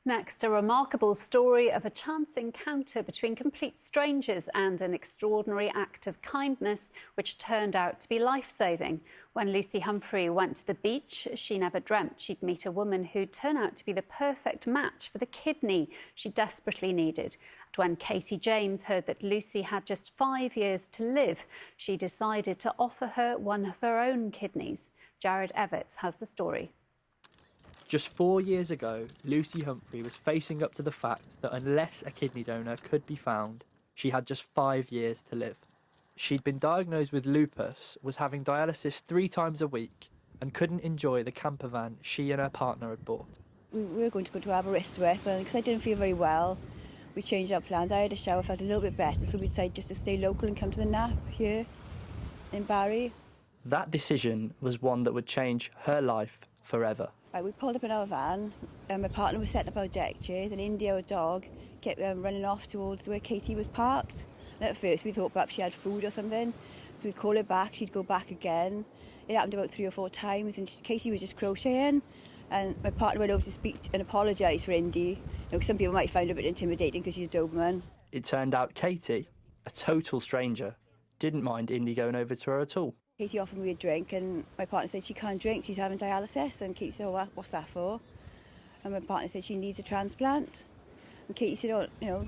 Next, a remarkable story of a chance encounter between complete strangers and an extraordinary act of kindness which turned out to be life-saving. When Lucy Humphrey went to the beach, she never dreamt she'd meet a woman who'd turn out to be the perfect match for the kidney she desperately needed. And when Katie James heard that Lucy had just 5 years to live, she decided to offer her one of her own kidneys. Jared Everts has the story. Just 4 years ago, Lucy Humphrey was facing up to the fact that unless a kidney donor could be found, she had just 5 years to live. She'd been diagnosed with lupus, was having dialysis 3 times a week, and couldn't enjoy the camper van she and her partner had bought. We were going to go to Aberystwyth, but because I didn't feel very well, we changed our plans. I had a shower, felt a little bit better, so we decided just to stay local and come to the NAP here in Barry. That decision was one that would change her life forever. Right, we pulled up in our van, and my partner was setting up our deck chairs, and Indy, our dog, kept running off towards where Katie was parked. And at first we thought perhaps she had food or something, so we'd call her back, she'd go back again. It happened about 3 or 4 times, and Katie was just crocheting, and my partner went over to speak and apologise for Indy. You know, some people might find her a bit intimidating because she's a Doberman. It turned out Katie, a total stranger, didn't mind Indy going over to her at all. Katie offered me a drink, and my partner said she can't drink, she's having dialysis. And Katie said, oh, what's that for? And my partner said she needs a transplant. And Katie said, oh, you know,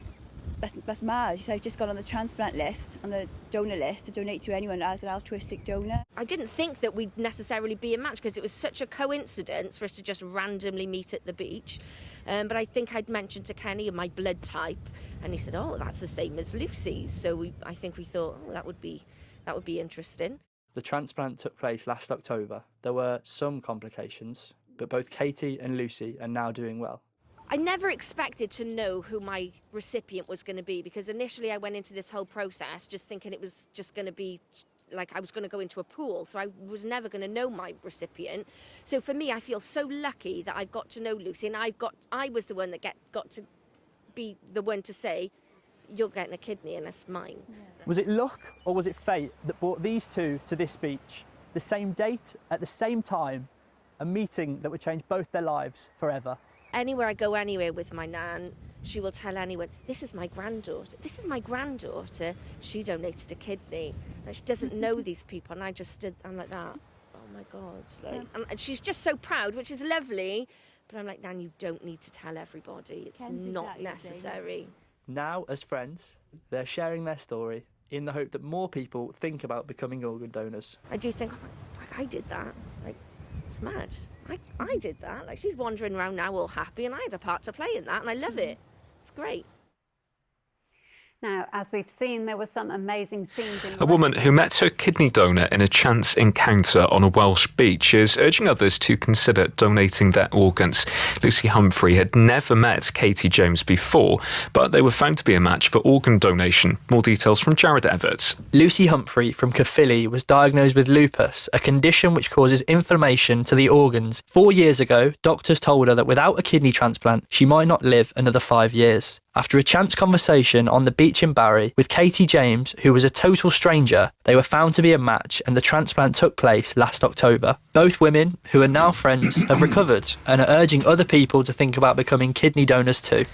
that's mad. She said, I've just got on the transplant list, on the donor list, to donate to anyone as an altruistic donor. I didn't think that we'd necessarily be a match because it was such a coincidence for us to just randomly meet at the beach. But I think I'd mentioned to Kenny my blood type, and he said, oh, that's the same as Lucy's. So I think we thought, oh, that would be interesting. The transplant took place last October. There were some complications, but both Katie and Lucy are now doing well. I never expected to know who my recipient was going to be, because initially I went into this whole process just thinking it was just going to be like I was going to go into a pool, so I was never going to know my recipient. So for me, I feel so lucky that I've got to know Lucy, and I was the one that got to be the one to say, you're getting a kidney and it's mine. Yeah. Was it luck or was it fate that brought these two to this beach, the same date, at the same time, a meeting that would change both their lives forever? Anywhere I go anywhere with my nan, she will tell anyone, this is my granddaughter. This is my granddaughter. She donated a kidney. And she doesn't know these people. And I just stood, I'm like that. Oh my God. Like, and she's just so proud, which is lovely. But I'm like, Nan, you don't need to tell everybody. It's not necessary. Now, as friends, they're sharing their story in the hope that more people think about becoming organ donors. I do think, like, I did that. Like, it's mad. I did that. Like, she's wandering around now all happy, and I had a part to play in that, and I love it. It's great. Now, as we've seen, there were some amazing scenes in A woman who met her kidney donor in a chance encounter on a Welsh beach is urging others to consider donating their organs. Lucy Humphrey had never met Katie James before, but they were found to be a match for organ donation. More details from Jared Everts. Lucy Humphrey from Caerphilly was diagnosed with lupus, a condition which causes inflammation to the organs. 4 years ago, doctors told her that without a kidney transplant, she might not live another 5 years. After a chance conversation on the beach in Barry with Katie James, who was a total stranger, they were found to be a match and the transplant took place last October. Both women, who are now friends, have recovered and are urging other people to think about becoming kidney donors too.